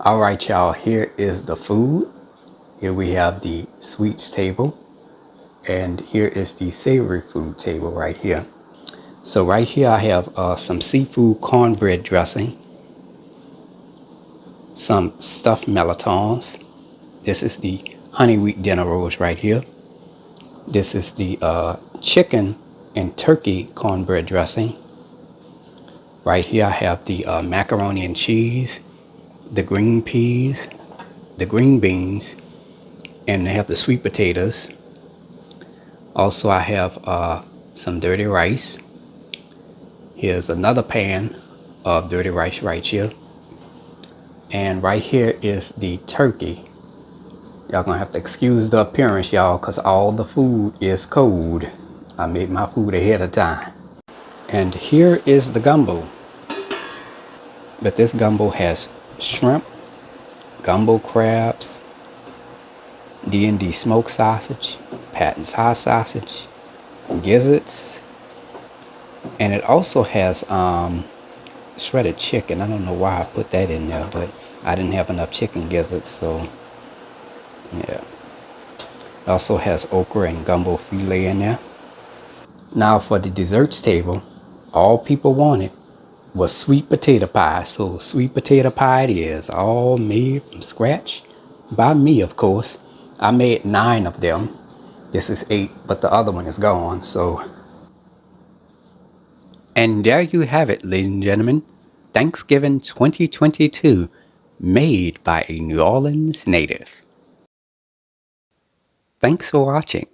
All right, y'all, here is the food. Here we have the sweets table, and here is the savory food table right here. So right here I have some seafood cornbread dressing, some stuffed melitons. This is the honey wheat dinner rolls right here. This is the chicken and turkey cornbread dressing. Right here I have the macaroni and cheese, the green peas, the green beans, and they have the sweet potatoes. Also I have some dirty rice. Here's another pan of dirty rice right here. And right here is the turkey. Y'all gonna have to excuse the appearance, y'all, because all the food is cold. I made my food ahead of time. And here is the gumbo. But this gumbo has shrimp, gumbo crabs, D&D smoked sausage, Patton's hot sausage, gizzards, and it also has shredded chicken. I don't know why I put that in there, but I didn't have enough chicken gizzards, so yeah. It also has okra and gumbo filet in there. Now for the desserts table, all people wanted was sweet potato pie. So sweet potato pie it is, all made from scratch by me, of course. I made 9 of them. This is 8, but the other one is gone, so. And there you have it, ladies and gentlemen. Thanksgiving 2022, made by a New Orleans native. Thanks for watching.